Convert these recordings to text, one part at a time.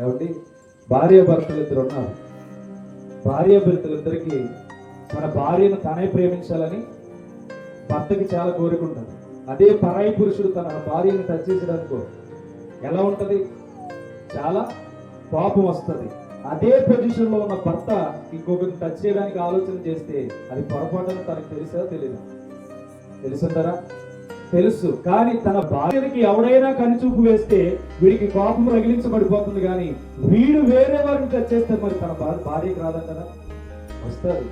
ఏమండి, భార్యాభర్తలు ఇద్దరు ఉన్నారు. భార్యాభర్తలిద్దరికి మన భార్యను తనే ప్రేమించాలని భర్తకి చాలా కోరిక ఉంటుంది. అదే పరాయి పురుషుడు తన భార్యను టచ్ చేసేదనుకో ఎలా ఉంటది? చాలా కోపం వస్తుంది. అదే పొజిషన్ లో ఉన్న భర్త ఇంకొకరిని టచ్ చేయడానికి ఆలోచన చేస్తే అది పొరపాటున తనకు తెలుసా తెలీదా? తెలుసుంటారా? తెలుసు. కానీ తన భార్యకి ఎవడైనా కనుచూపు వేస్తే వీడికి కోపం రగిలించబడిపోతుంది. కానీ వీడు వేరే వారిని టచ్ చేస్తే మరి తన భార్యకి రాదంటారా? వస్తుంది.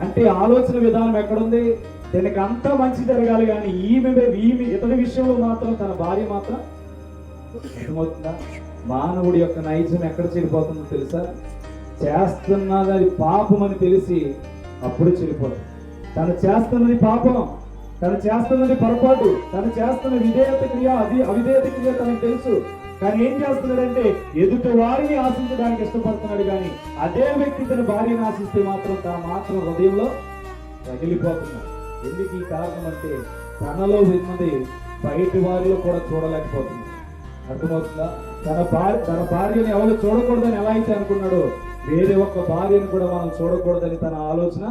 అంటే ఆలోచన విధానం ఎక్కడుంది? దీనికి అంతా మంచి జరగాలి, కానీ ఈమె ఇతని విషయంలో మాత్రం తన భార్య మాత్రం ఏమవుతుందా? మానవుడి యొక్క నైజం ఎక్కడ చెడిపోతుందో తెలుసా? చేస్తున్నది అది పాపం అని తెలిసి అప్పుడు చెడిపోతుంది. తను చేస్తున్నది పాపం, తను చేస్తున్నది పొరపాటు, తను చేస్తున్న విధేయత క్రియ అది అవిధేయత క్రియ తనకు తెలుసు. కానీ ఏం చేస్తున్నాడంటే ఎదుటి వారిని ఆశించడానికి ఇష్టపడుతున్నాడు. కానీ అదే వ్యక్తి తన భార్యను ఆశిస్తే మాత్రం తన మాత్రం హృదయంలో రగిలిపోతున్నాడు. ఎందుకు ఈ కారణం అంటే తనలో ఉన్నది బయటి వారిలో కూడా చూడలేకపోతున్నాడు. అర్థమవుతుందా? తన భార్యను ఎవరు చూడకూడదని ఎలా అయితే అనుకున్నాడో వేరే ఒక్క భార్యను కూడా మనం చూడకూడదని తన ఆలోచన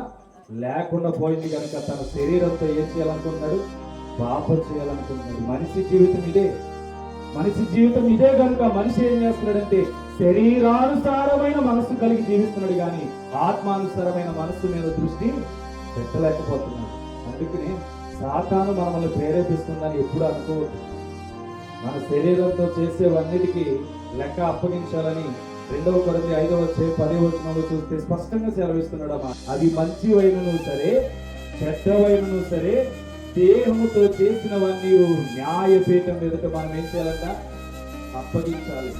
లేకుండా పోయింది. కనుక తన శరీరంతో ఏం చేయాలనుకుంటున్నాడు? పాపం చేయాలనుకుంటున్నాడు. మనిషి జీవితం ఇదే కనుక మనిషి ఏం చేస్తున్నాడంటే శరీరానుసారమైన మనస్సు కలిగి జీవిస్తున్నాడు, కానీ ఆత్మానుసారమైన మనస్సు మీద దృష్టి పెట్టలేకపోతున్నాడు. అందుకని సాతాను మనల్ని ప్రేరేపిస్తుందని ఎప్పుడు అనుకోవద్దు. మన శరీరంతో చేసేవన్నిటికీ లెక్క అప్పగించాలని 2 కొరింథీ 5:10 చూస్తే స్పష్టంగా సెలవిస్తున్నాడు అమ్మా. అది మంచి వైనను సరే చెడ్డ వైనను సరే దేహముతో చేసినవన్నీ న్యాయపీఠం ఎదుట మనం ఏం చేయాలంట? అప్పగించాలి.